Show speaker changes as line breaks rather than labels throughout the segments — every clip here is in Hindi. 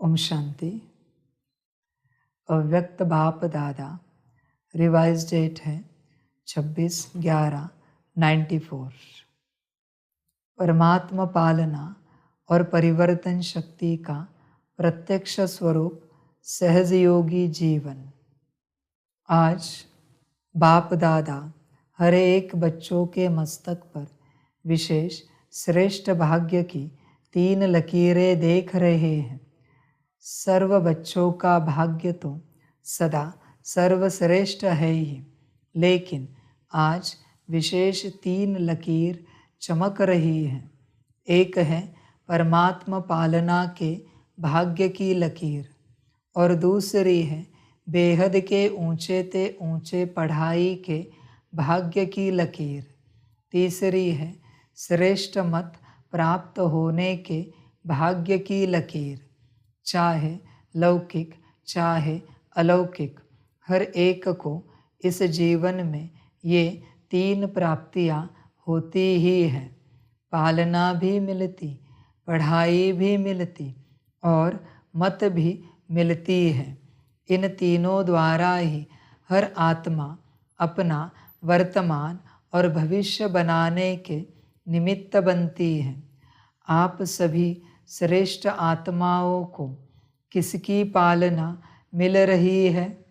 ओम शांति। अव्यक्त बाप दादा। रिवाइज डेट है 26/11/94। परमात्मा पालना और परिवर्तन शक्ति का प्रत्यक्ष स्वरूप सहजयोगी जीवन। आज बाप दादा हर एक बच्चों के मस्तक पर विशेष श्रेष्ठ भाग्य की 3 लकीरें देख रहे हैं। सर्व बच्चों का भाग्य तो सदा सर्वश्रेष्ठ है ही, लेकिन आज विशेष 3 लकीर चमक रही है। एक है परमात्मा पालना के भाग्य की लकीर और दूसरी है बेहद के ऊंचे ते ऊंचे पढ़ाई के भाग्य की लकीर। तीसरी है श्रेष्ठ मत प्राप्त होने के भाग्य की लकीर। चाहे लौकिक चाहे अलौकिक, हर एक को इस जीवन में ये 3 प्राप्तियाँ होती ही है। पालना भी मिलती, पढ़ाई भी मिलती और मत भी मिलती है। इन तीनों द्वारा ही हर आत्मा अपना वर्तमान और भविष्य बनाने के निमित्त बनती है। आप सभी श्रेष्ठ आत्माओं को किसकी पालना मिल रही है?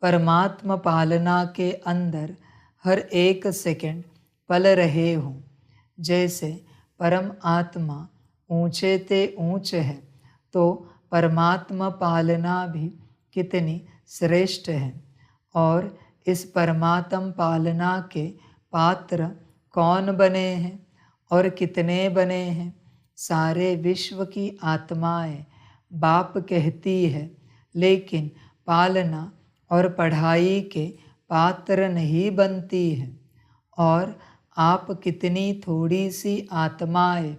परमात्मा पालना के अंदर हर एक सेकंड पल रहे हो। जैसे परम आत्मा ऊंचे ते ऊंच है, तो परमात्मा पालना भी कितनी श्रेष्ठ है। और इस परमात्मा पालना के पात्र कौन बने हैं और कितने बने हैं? सारे विश्व की आत्माएं बाप कहती है, लेकिन पालना और पढ़ाई के पात्र नहीं बनती है। और आप कितनी थोड़ी सी आत्माएं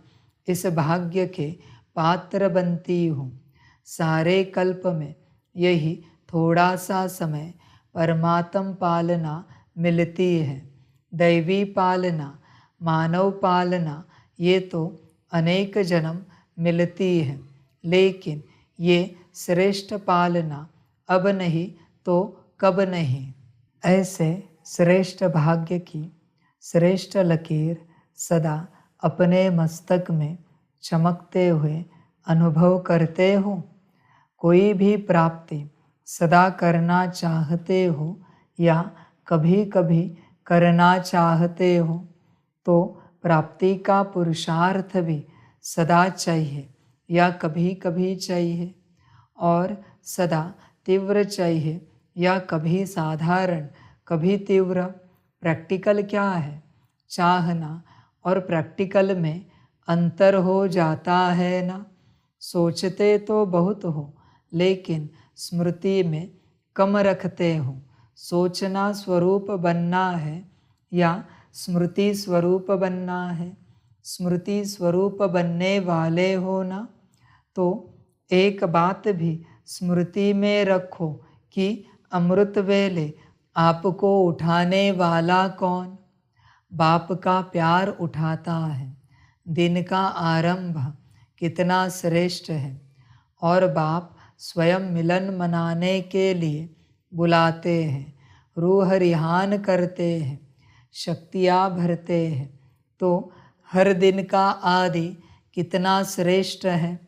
इस भाग्य के पात्र बनती हो। सारे कल्प में यही थोड़ा सा समय परमात्म पालना मिलती है। दैवी पालना, मानव पालना, ये तो अनेक जन्म मिलती है, लेकिन ये श्रेष्ठ पालना अब नहीं तो कब नहीं। ऐसे श्रेष्ठ भाग्य की श्रेष्ठ लकीर सदा अपने मस्तक में चमकते हुए अनुभव करते हो। कोई भी प्राप्ति सदा करना चाहते हो या कभी कभी करना चाहते हो, तो प्राप्ति का पुरुषार्थ भी सदा चाहिए या कभी कभी चाहिए, और सदा तीव्र चाहिए या कभी साधारण कभी तीव्र। प्रैक्टिकल क्या है? चाहना और प्रैक्टिकल में अंतर हो जाता है ना। सोचते तो बहुत हो, लेकिन स्मृति में कम रखते हो। सोचना स्वरूप बनना है या स्मृति स्वरूप बनना है? स्मृति स्वरूप बनने वाले हो ना, तो एक बात भी स्मृति में रखो कि अमृत वेले आपको उठाने वाला कौन? बाप का प्यार उठाता है। दिन का आरंभ कितना श्रेष्ठ है, और बाप स्वयं मिलन मनाने के लिए बुलाते हैं, रूह रिहान करते हैं, शक्तियाँ भरते हैं। तो हर दिन का आदि कितना श्रेष्ठ है।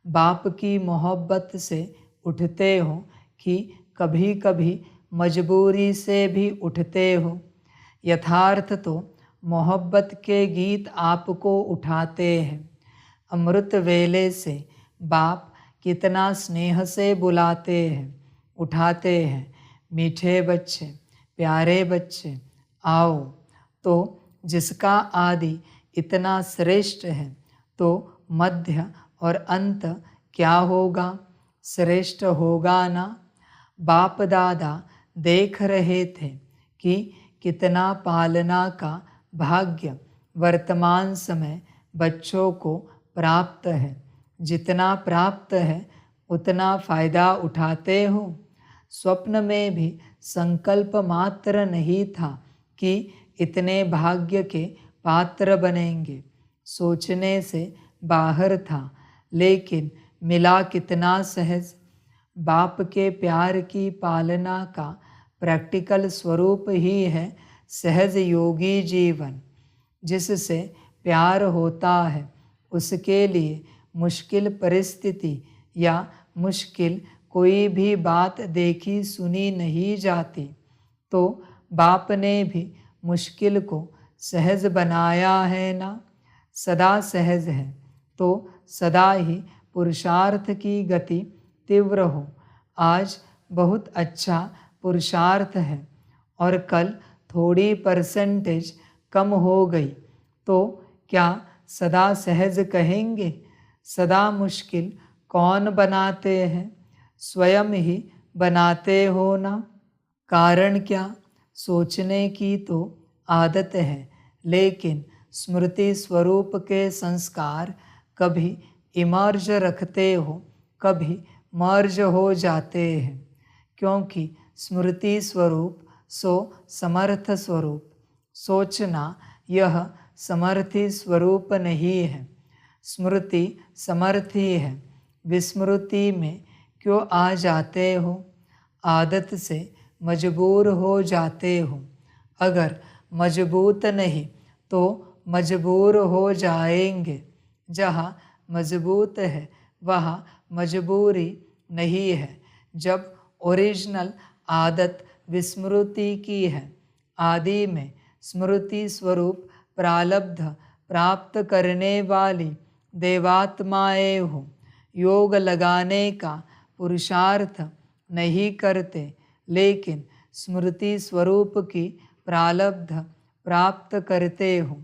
बाप की मोहब्बत से उठते हो कि कभी कभी मजबूरी से भी उठते हो? यथार्थ तो मोहब्बत के गीत आपको उठाते हैं। अमृत वेले से बाप कितना स्नेह से बुलाते हैं, उठाते हैं, मीठे बच्चे, प्यारे बच्चे, आओ। तो जिसका आदि इतना श्रेष्ठ है, तो मध्य और अंत क्या होगा? श्रेष्ठ होगा ना। बाप दादा देख रहे थे कि कितना पालना का भाग्य वर्तमान समय बच्चों को प्राप्त है। जितना प्राप्त है उतना फ़ायदा उठाते हो। स्वप्न में भी संकल्प मात्र नहीं था कि इतने भाग्य के पात्र बनेंगे। सोचने से बाहर था, लेकिन मिला कितना सहज। बाप के प्यार की पालना का प्रैक्टिकल स्वरूप ही है सहज योगी जीवन। जिससे प्यार होता है उसके लिए मुश्किल परिस्थिति या मुश्किल कोई भी बात देखी सुनी नहीं जाती। तो बाप ने भी मुश्किल को सहज बनाया है ना। सदा सहज है तो सदा ही पुरुषार्थ की गति तीव्र हो। आज बहुत अच्छा पुरुषार्थ है और कल थोड़ी परसेंटेज कम हो गई तो क्या सदा सहज कहेंगे? सदा मुश्किल कौन बनाते हैं? स्वयं ही बनाते हो ना। कारण क्या? सोचने की तो आदत है, लेकिन स्मृति स्वरूप के संस्कार कभी इमर्ज रखते हो, कभी मर्ज हो जाते हैं। क्योंकि स्मृति स्वरूप सो समर्थ स्वरूप। सोचना यह समर्थी स्वरूप नहीं है। स्मृति समर्थी है। विस्मृति में क्यों आ जाते हो? आदत से मजबूर हो जाते हो। अगर मजबूत नहीं तो मजबूर हो जाएंगे। जहाँ मजबूत है वहाँ मजबूरी नहीं है। जब ओरिजिनल आदत विस्मृति की है, आदि में स्मृति स्वरूप प्रारब्ध प्राप्त करने वाली देवात्माएं हो, योग लगाने का पुरुषार्थ नहीं करते, लेकिन स्मृति स्वरूप की प्रारब्ध प्राप्त करते हो,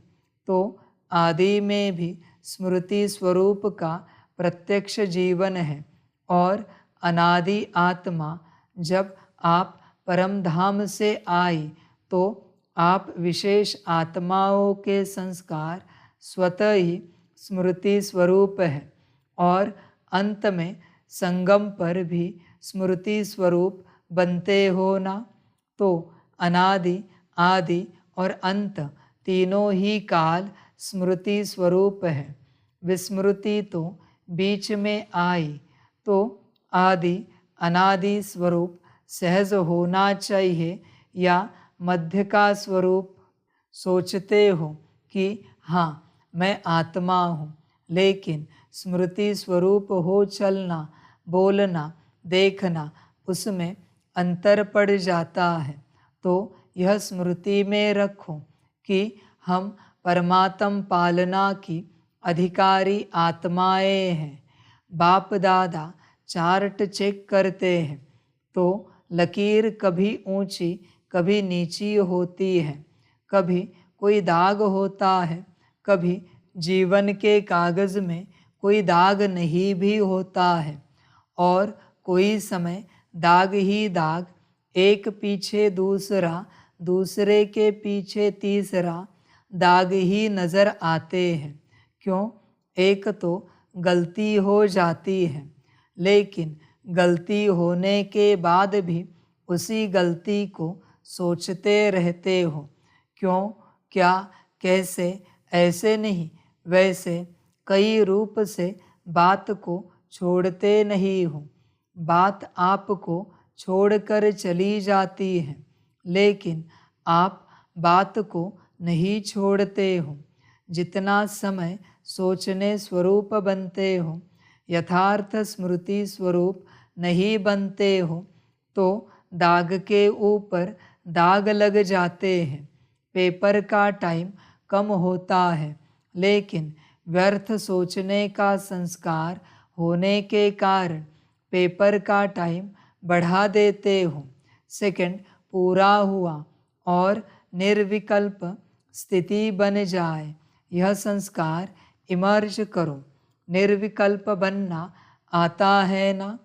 तो आदि में भी स्मृति स्वरूप का प्रत्यक्ष जीवन है। और अनादि आत्मा जब आप परम धाम से आई तो आप विशेष आत्माओं के संस्कार स्वतः ही स्मृति स्वरूप है और अंत में संगम पर भी स्मृति स्वरूप बनते हो ना। तो अनादि, आदि और अंत तीनों ही काल स्मृति स्वरूप है। विस्मृति तो बीच में आई तो आदि अनादि स्वरूप सहज होना चाहिए या मध्य का स्वरूप। सोचते हो कि हाँ मैं आत्मा हूँ, लेकिन स्मृति स्वरूप हो चलना, बोलना, देखना, उसमें अंतर पड़ जाता है। तो यह स्मृति में रखो कि हम परमात्म पालना की अधिकारी आत्माएं हैं। बाप दादा चार्ट चेक करते हैं तो लकीर कभी ऊंची कभी नीची होती है, कभी कोई दाग होता है, कभी जीवन के कागज में कोई दाग नहीं भी होता है, और कोई समय दाग ही दाग, एक पीछे दूसरा, दूसरे के पीछे तीसरा दाग ही नज़र आते हैं। क्यों? एक तो गलती हो जाती है, लेकिन गलती होने के बाद भी उसी गलती को सोचते रहते हो। क्यों? क्या? कैसे? ऐसे नहीं वैसे कई रूप से बात को छोड़ते नहीं हो। बात आपको छोड़कर चली जाती है, लेकिन आप बात को नहीं छोड़ते हो। जितना समय सोचने स्वरूप बनते हो, यथार्थ स्मृति स्वरूप नहीं बनते हो, तो दाग के ऊपर दाग लग जाते हैं। पेपर का टाइम कम होता है, लेकिन व्यर्थ सोचने का संस्कार होने के कारण पेपर का टाइम बढ़ा देते हो। सेकंड पूरा हुआ और निर्विकल्प स्थिति बन जाए, यह संस्कार इमर्ज करो। निर्विकल्प बनना आता है ना।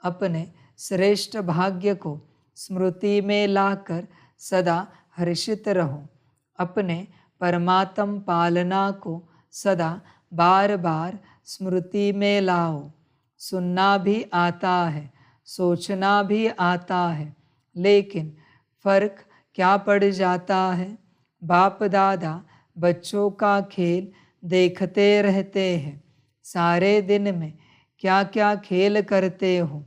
अपने श्रेष्ठ भाग्य को स्मृति में लाकर सदा हर्षित रहो। अपने परमात्म पालना को सदा बार बार स्मृति में लाओ। सुनना भी आता है, सोचना भी आता है, लेकिन फर्क क्या पड़ जाता है? बाप दादा बच्चों का खेल देखते रहते हैं। सारे दिन में क्या क्या खेल करते हो,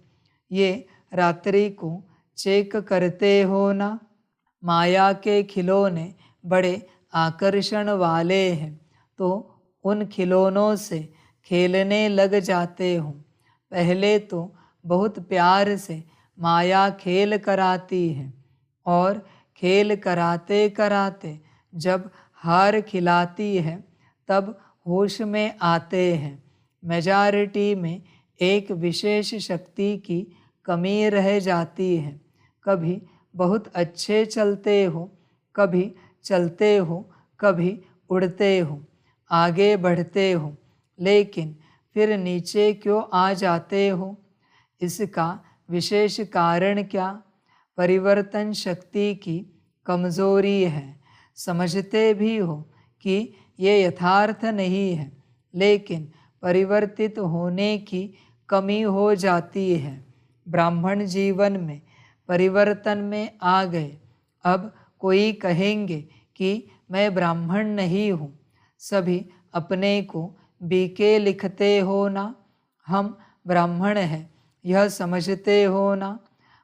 ये रात्रि को चेक करते हो ना। माया के खिलौने बड़े आकर्षण वाले हैं, तो उन खिलौनों से खेलने लग जाते हो। पहले तो बहुत प्यार से माया खेल कराती है, और खेल कराते कराते जब हार खिलाती है तब होश में आते हैं। मेजॉरिटी में एक विशेष शक्ति की कमी रह जाती है। कभी बहुत अच्छे चलते हो, कभी चलते हो, कभी उड़ते हो, आगे बढ़ते हो, लेकिन फिर नीचे क्यों आ जाते हो? इसका विशेष कारण क्या? परिवर्तन शक्ति की कमजोरी है। समझते भी हो कि ये यथार्थ नहीं है, लेकिन परिवर्तित होने की कमी हो जाती है। ब्राह्मण जीवन में परिवर्तन में आ गए। अब कोई कहेंगे कि मैं ब्राह्मण नहीं हूँ। सभी अपने को बीके लिखते हो ना। हम ब्राह्मण हैं, यह समझते हो ना।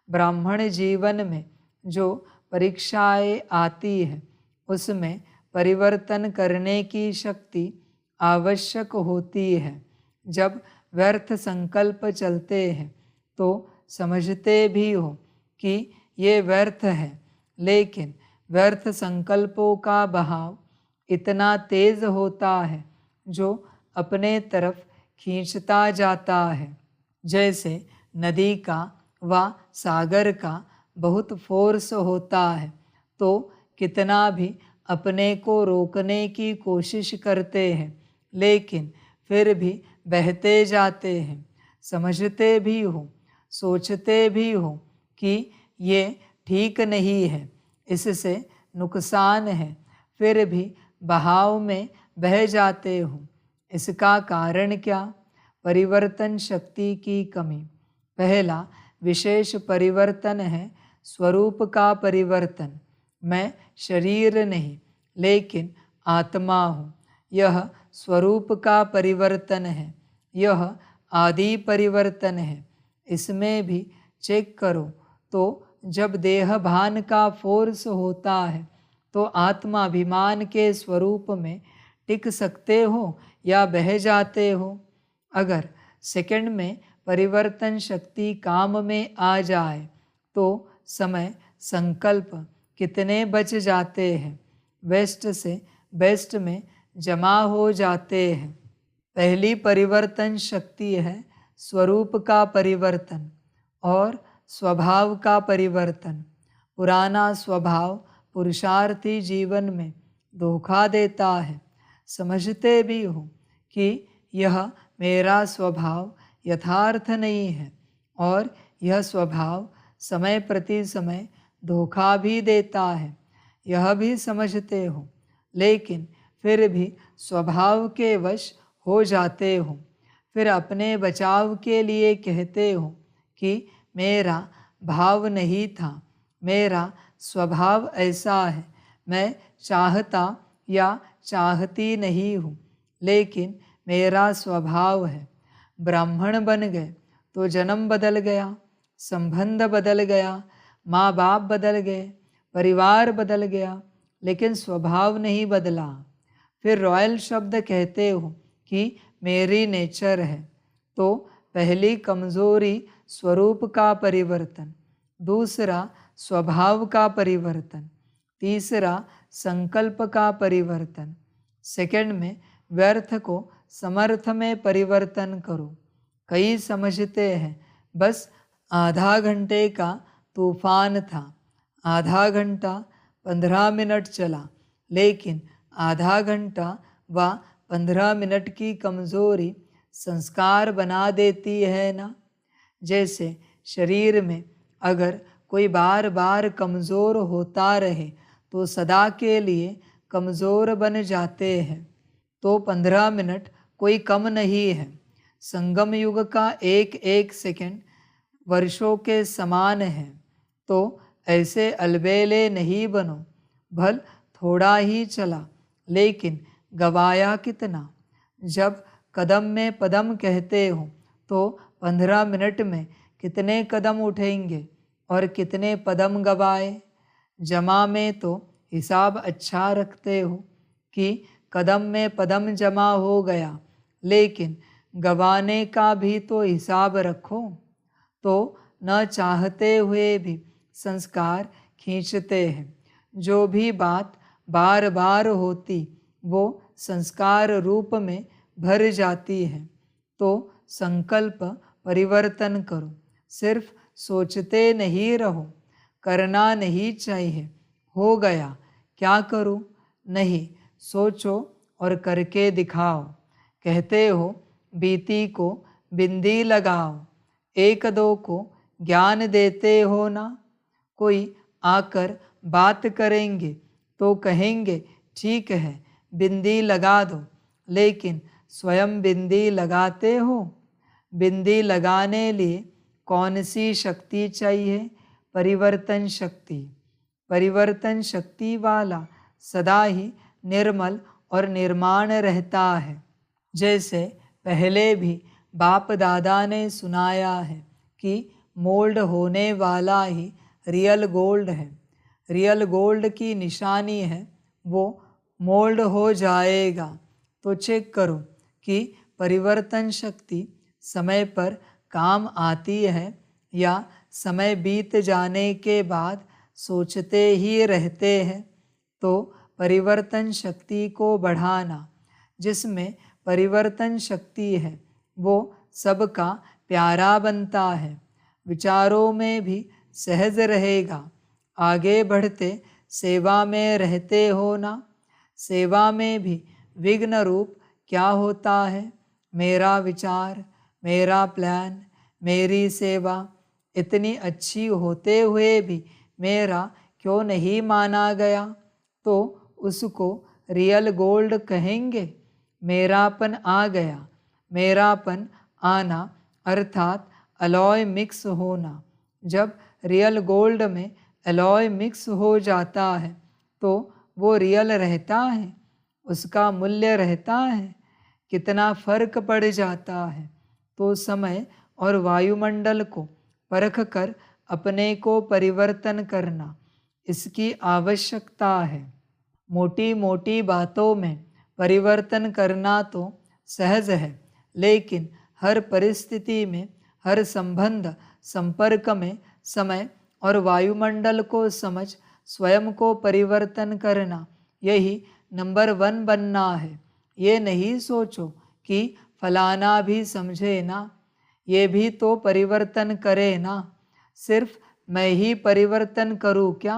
ब्राह्मण जीवन में जो परीक्षाएं आती है, उसमें परिवर्तन करने की शक्ति आवश्यक होती है। जब व्यर्थ संकल्प चलते हैं तो समझते भी हो कि ये व्यर्थ है, लेकिन व्यर्थ संकल्पों का बहाव इतना तेज होता है जो अपने तरफ खींचता जाता है। जैसे नदी का व सागर का बहुत फोर्स होता है, तो कितना भी अपने को रोकने की कोशिश करते हैं, लेकिन फिर भी बहते जाते हैं। समझते भी हो, सोचते भी हो कि ये ठीक नहीं है, इससे नुकसान है, फिर भी बहाव में बह जाते हो। इसका कारण क्या? परिवर्तन शक्ति की कमी। पहला विशेष परिवर्तन है स्वरूप का परिवर्तन। मैं शरीर नहीं, लेकिन आत्मा हूँ। यह स्वरूप का परिवर्तन है। यह आदि परिवर्तन है। इसमें भी चेक करो तो जब देह भान का फोर्स होता है तो आत्माभिमान के स्वरूप में टिक सकते हो या बह जाते हो। अगर सेकंड में परिवर्तन शक्ति काम में आ जाए तो समय संकल्प कितने बच जाते हैं, वेस्ट से बेस्ट में जमा हो जाते हैं। पहली परिवर्तन शक्ति है स्वरूप का परिवर्तन और स्वभाव का परिवर्तन। पुराना स्वभाव पुरुषार्थी जीवन में धोखा देता है। समझते भी हो कि यह मेरा स्वभाव यथार्थ नहीं है, और यह स्वभाव समय प्रति समय धोखा भी देता है, यह भी समझते हो, लेकिन फिर भी स्वभाव के वश हो जाते हो। फिर अपने बचाव के लिए कहते हो कि मेरा भाव नहीं था, मेरा स्वभाव ऐसा है, मैं चाहता या चाहती नहीं हूँ, लेकिन मेरा स्वभाव है। ब्राह्मण बन गए तो जन्म बदल गया, संबंध बदल गया, माँ बाप बदल गए, परिवार बदल गया, लेकिन स्वभाव नहीं बदला। फिर रॉयल शब्द कहते हो कि मेरी नेचर है। तो पहली कमजोरी स्वरूप का परिवर्तन, दूसरा स्वभाव का परिवर्तन, तीसरा संकल्प का परिवर्तन। सेकंड में व्यर्थ को समर्थ में परिवर्तन करो। कई समझते हैं बस आधा घंटे का तूफान था, आधा घंटा 15 मिनट चला, लेकिन आधा घंटा व 15 मिनट की कमजोरी संस्कार बना देती है ना। जैसे शरीर में अगर कोई बार बार कमज़ोर होता रहे तो सदा के लिए कमज़ोर बन जाते हैं। तो 15 मिनट कोई कम नहीं है। संगम युग का एक एक सेकंड वर्षों के समान है। तो ऐसे अलबेले नहीं बनो। भल थोड़ा ही चला, लेकिन गवाया कितना। जब कदम में पदम कहते हो तो 15 मिनट में कितने कदम उठेंगे और कितने पदम गवाए। जमा में तो हिसाब अच्छा रखते हो कि कदम में पदम जमा हो गया, लेकिन गवाने का भी तो हिसाब रखो। तो न चाहते हुए भी संस्कार खींचते हैं। जो भी बात बार बार होती वो संस्कार रूप में भर जाती है। तो संकल्प परिवर्तन करो, सिर्फ सोचते नहीं रहो। करना नहीं चाहिए, हो गया क्या करूं? नहीं, सोचो और करके दिखाओ। कहते हो बीती को बिंदी लगाओ, एक दो को ज्ञान देते हो ना। कोई आकर बात करेंगे तो कहेंगे ठीक है बिंदी लगा दो, लेकिन स्वयं बिंदी लगाते हो? बिंदी लगाने लिए कौन सी शक्ति चाहिए? परिवर्तन शक्ति। परिवर्तन शक्ति वाला सदा ही निर्मल और निर्माण रहता है। जैसे पहले भी बाप दादा ने सुनाया है कि मोल्ड होने वाला ही रियल गोल्ड है। रियल गोल्ड की निशानी है वो मोल्ड हो जाएगा। तो चेक करो कि परिवर्तन शक्ति समय पर काम आती है या समय बीत जाने के बाद सोचते ही रहते हैं। तो परिवर्तन शक्ति को बढ़ाना, जिसमें परिवर्तन शक्ति है वो सबका प्यारा बनता है। विचारों में भी सहज रहेगा। आगे बढ़ते सेवा में रहते हो ना। सेवा में भी विघ्न रूप क्या होता है? मेरा विचार, मेरा प्लान, मेरी सेवा इतनी अच्छी होते हुए भी मेरा क्यों नहीं माना गया? तो उसको रियल गोल्ड कहेंगे। मेरापन आ गया। मेरापन आना अर्थात अलॉय मिक्स होना। जब रियल गोल्ड में अलॉय मिक्स हो जाता है तो वो रियल रहता है, उसका मूल्य रहता है। कितना फर्क पड़ जाता है। तो समय और वायुमंडल को परख कर अपने को परिवर्तन करना, इसकी आवश्यकता है। मोटी मोटी बातों में परिवर्तन करना तो सहज है, लेकिन हर परिस्थिति में, हर संबंध संपर्क में समय और वायुमंडल को समझ स्वयं को परिवर्तन करना, यही नंबर 1 बनना है। ये नहीं सोचो कि फलाना भी समझे ना, ये भी तो परिवर्तन करे ना। सिर्फ मैं ही परिवर्तन करूँ क्या?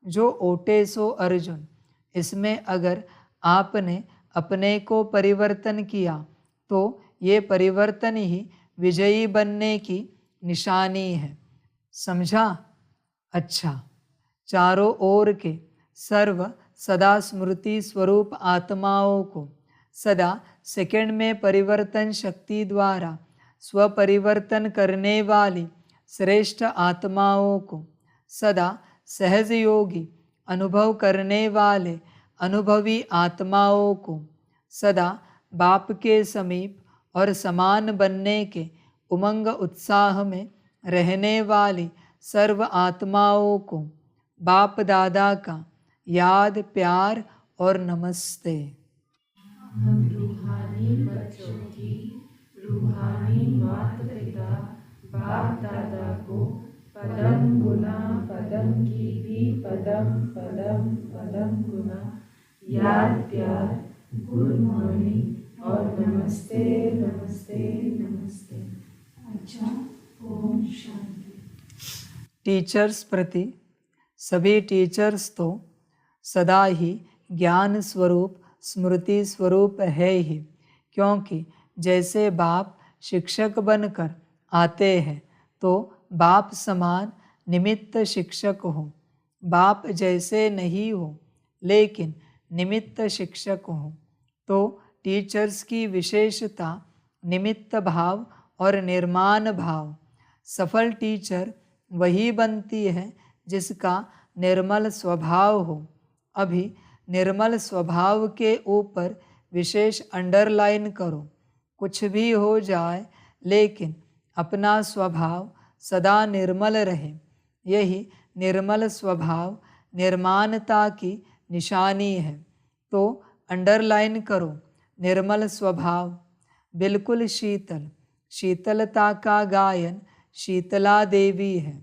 जो ओटे सो अर्जुन। इसमें अगर आपने अपने को परिवर्तन किया तो ये परिवर्तन ही विजयी बनने की निशानी है। समझा? अच्छा, चारों ओर के सर्व सदा स्मृति स्वरूप आत्माओं को सदा सेकंड में परिवर्तन शक्ति द्वारा स्वपरिवर्तन करने वाली श्रेष्ठ आत्माओं को सदा सहज योगी अनुभव करने वाले अनुभवी आत्माओं को सदा बाप के समीप और समान बनने के उमंग उत्साह में रहने वाली सर्व आत्माओं को बाप दादा का याद, प्यार और नमस्ते।
हम रूहानी बच्चों की रूहानी माता पिता बाप दादा को पदम गुना पदम की भी पदम पदम पदम गुना याद, प्यार, गुड मॉर्निंग और नमस्ते नमस्ते नमस्ते। अच्छा, ओम शांति।
टीचर्स प्रति सभी टीचर्स तो सदा ही ज्ञान स्वरूप स्मृति स्वरूप है ही, क्योंकि जैसे बाप शिक्षक बनकर आते हैं तो बाप समान निमित्त शिक्षक हो। बाप जैसे नहीं हो लेकिन निमित्त शिक्षक हो। तो टीचर्स की विशेषता निमित्त भाव और निर्माण भाव। सफल टीचर वही बनती है जिसका निर्मल स्वभाव हो। अभी निर्मल स्वभाव के ऊपर विशेष अंडरलाइन करो। कुछ भी हो जाए लेकिन अपना स्वभाव सदा निर्मल रहे। यही निर्मल स्वभाव निर्माणता की निशानी है। तो अंडरलाइन करो, निर्मल स्वभाव। बिल्कुल शीतल, शीतलता का गायन शीतला देवी है।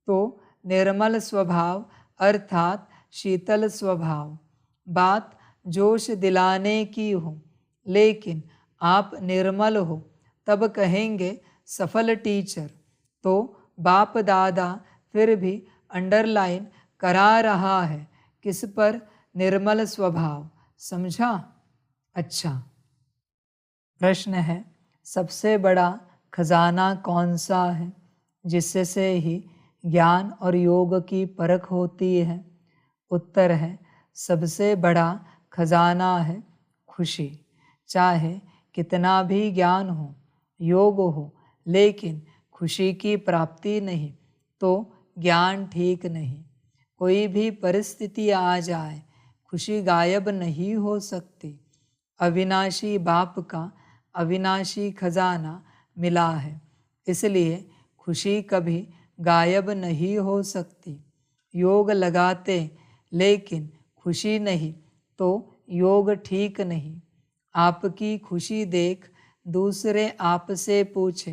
तो निर्मल स्वभाव अर्थात शीतल स्वभाव। बात जोश दिलाने की हो, लेकिन आप निर्मल हो, तब कहेंगे सफल टीचर। तो बाप दादा फिर भी अंडरलाइन करा रहा है, किस पर? निर्मल स्वभाव। समझा? अच्छा, प्रश्न है, सबसे बड़ा खजाना कौन सा है जिससे ही ज्ञान और योग की परख होती है? उत्तर है, सबसे बड़ा खजाना है खुशी। चाहे कितना भी ज्ञान हो, योग हो, लेकिन खुशी की प्राप्ति नहीं तो ज्ञान ठीक नहीं। कोई भी परिस्थिति आ जाए, खुशी गायब नहीं हो सकती। अविनाशी बाप का अविनाशी खजाना मिला है, इसलिए खुशी कभी गायब नहीं हो सकती। योग लगाते लेकिन खुशी नहीं तो योग ठीक नहीं। आपकी खुशी देख दूसरे आपसे पूछे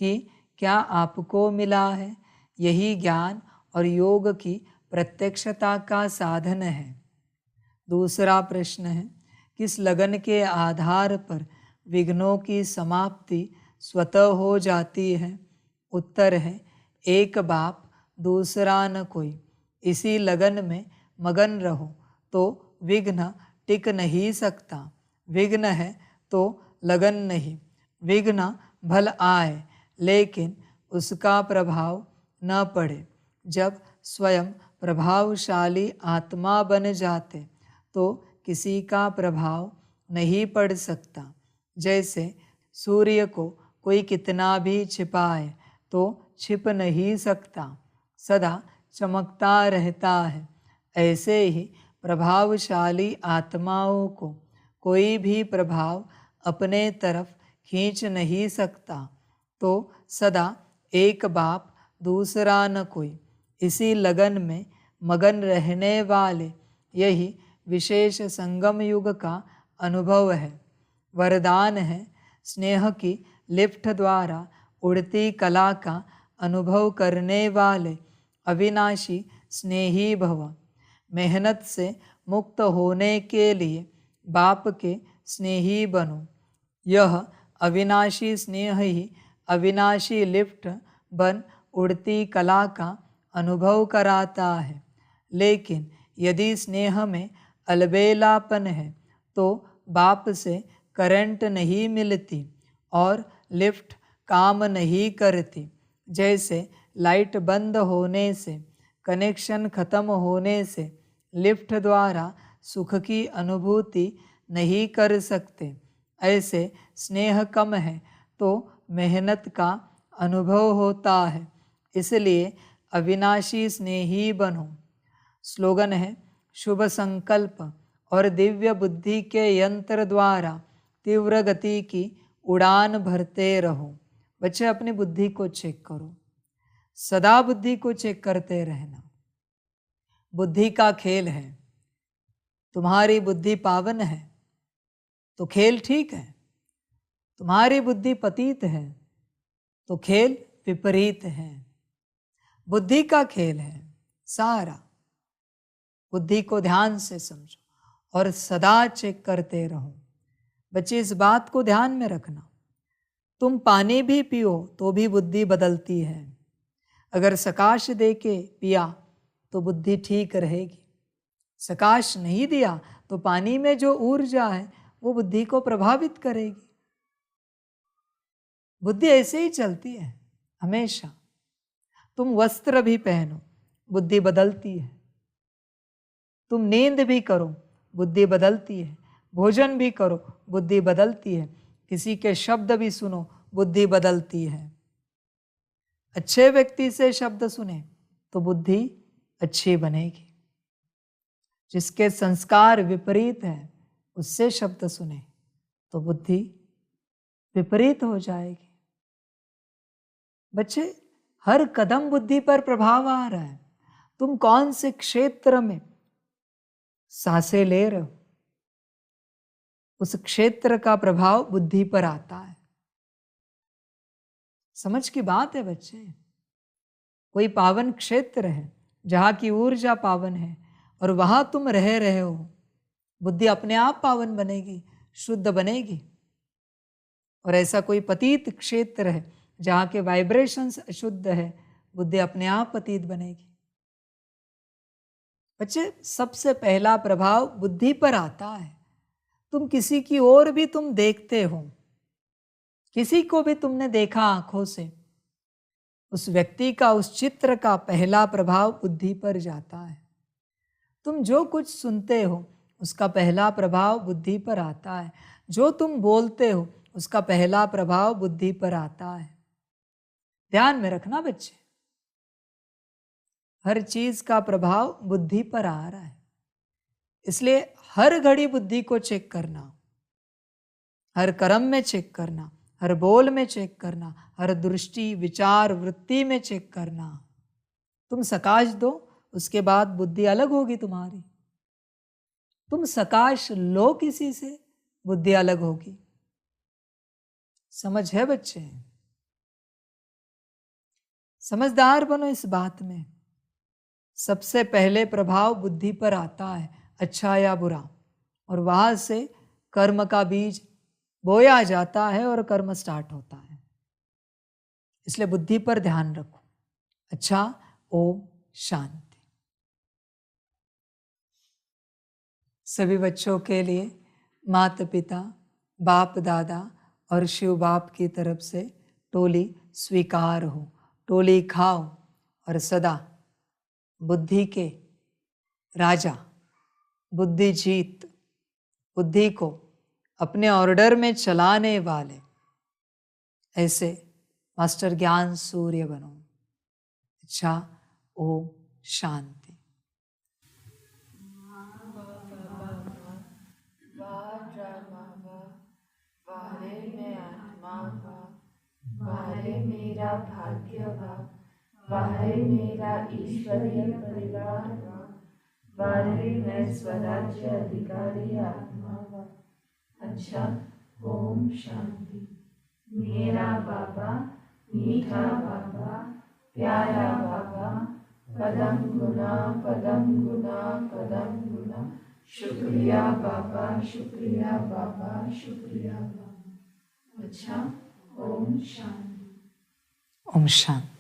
कि क्या आपको मिला है? यही ज्ञान और योग की प्रत्यक्षता का साधन है। दूसरा प्रश्न है, किस लगन के आधार पर विघ्नों की समाप्ति स्वतः हो जाती है? उत्तर है, एक बाप दूसरा न कोई। इसी लगन में मगन रहो तो विघ्न टिक नहीं सकता। विघ्न है तो लगन नहीं। विघ्न भल आए लेकिन उसका प्रभाव न पड़े। जब स्वयं प्रभावशाली आत्मा बन जाते तो किसी का प्रभाव नहीं पड़ सकता। जैसे सूर्य को कोई कितना भी छिपाए तो छिप नहीं सकता, सदा चमकता रहता है। ऐसे ही प्रभावशाली आत्माओं को कोई भी प्रभाव अपने तरफ खींच नहीं सकता। तो सदा एक बाप दूसरा न कोई, इसी लगन में मगन रहने वाले, यही विशेष संगम युग का अनुभव है। वरदान है, स्नेह की लिफ्ट द्वारा उड़ती कला का अनुभव करने वाले अविनाशी स्नेही भव। मेहनत से मुक्त होने के लिए बाप के स्नेही बनो। यह अविनाशी स्नेह ही अविनाशी लिफ्ट बन उड़ती कला का अनुभव कराता है। लेकिन यदि स्नेह में अलबेलापन है तो बाप से करंट नहीं मिलती और लिफ्ट काम नहीं करती। जैसे लाइट बंद होने से, कनेक्शन खत्म होने से लिफ्ट द्वारा सुख की अनुभूति नहीं कर सकते, ऐसे स्नेह कम है तो मेहनत का अनुभव होता है। इसलिए अविनाशी स्नेही बनो। स्लोगन है, शुभ संकल्प और दिव्य बुद्धि के यंत्र द्वारा तीव्र गति की उड़ान भरते रहो। बच्चे अपनी बुद्धि को चेक करो, सदा बुद्धि को चेक करते रहना। बुद्धि का खेल है। तुम्हारी बुद्धि पावन है तो खेल ठीक है, तुम्हारी बुद्धि पतित है तो खेल विपरीत है। बुद्धि का खेल है सारा। बुद्धि को ध्यान से समझो और सदा चेक करते रहो। बच्चे इस बात को ध्यान में रखना, तुम पानी भी पियो तो भी बुद्धि बदलती है। अगर सकाश दे के पिया तो बुद्धि ठीक रहेगी। सकाश नहीं दिया तो पानी में जो ऊर्जा है वो बुद्धि को प्रभावित करेगी। बुद्धि ऐसे ही चलती है हमेशा। तुम वस्त्र भी पहनो, बुद्धि बदलती है। तुम नींद भी करो, बुद्धि बदलती है। भोजन भी करो, बुद्धि बदलती है। किसी के शब्द भी सुनो, बुद्धि बदलती है। अच्छे व्यक्ति से शब्द सुने तो बुद्धि अच्छी बनेगी। जिसके संस्कार विपरीत हैं उससे शब्द सुने तो बुद्धि विपरीत हो जाएगी। बच्चे, हर कदम बुद्धि पर प्रभाव आ रहा है। तुम कौन से क्षेत्र में सांसें ले रहे हो, उस क्षेत्र का प्रभाव बुद्धि पर आता है। समझ की बात है बच्चे। कोई पावन क्षेत्र है जहां की ऊर्जा पावन है और वहां तुम रह रहे हो, बुद्धि अपने आप पावन बनेगी, शुद्ध बनेगी। और ऐसा कोई पतित क्षेत्र है जहां के वाइब्रेशंस अशुद्ध है, बुद्धि अपने आप पतित बनेगी। बच्चे, सबसे पहला प्रभाव बुद्धि पर आता है। तुम किसी की ओर भी तुम देखते हो, किसी को भी तुमने देखा आंखों से, उस व्यक्ति का, उस चित्र का पहला प्रभाव बुद्धि पर जाता है। तुम जो कुछ सुनते हो उसका पहला प्रभाव बुद्धि पर आता है। जो तुम बोलते हो उसका पहला प्रभाव बुद्धि पर आता है। ध्यान में रखना बच्चे, हर चीज का प्रभाव बुद्धि पर आ रहा है। इसलिए हर घड़ी बुद्धि को चेक करना, हर कर्म में चेक करना, हर बोल में चेक करना, हर दृष्टि, विचार, वृत्ति में चेक करना। तुम सकाश दो, उसके बाद बुद्धि अलग होगी तुम्हारी। तुम सकाश लो किसी से, बुद्धि अलग होगी। समझ है बच्चे? समझदार बनो इस बात में। सबसे पहले प्रभाव बुद्धि पर आता है, अच्छा या बुरा, और वहां से कर्म का बीज बोया जाता है और कर्म स्टार्ट होता है। इसलिए बुद्धि पर ध्यान रखो। अच्छा, ओम शांति। सभी बच्चों के लिए माता पिता, बाप दादा और शिव बाप की तरफ से टोली स्वीकार हो। टोली खाओ और सदा बुद्धि के राजा, बुद्धि जीत, बुद्धि को अपने ऑर्डर में चलाने वाले ऐसे मास्टर ज्ञान सूर्य बनो। अच्छा, ओम शांति।
वारे में आत्मा वा, वारे मेरा भाग्य वा, वारे मेरा ईश्वरीय परिवार वा, वारे मैं स्वराज्य अधिकारी आत्मा वा। अच्छा, ओम शांति। मेरा बाबा, मीठा बाबा, प्यारा बाबा, पदम गुना पदम गुना पदम गुना, शुक्रिया बाबा, शुक्रिया बाबा, शुक्रिया बाबा। अच्छा, ओम शांति।
ओम शांति।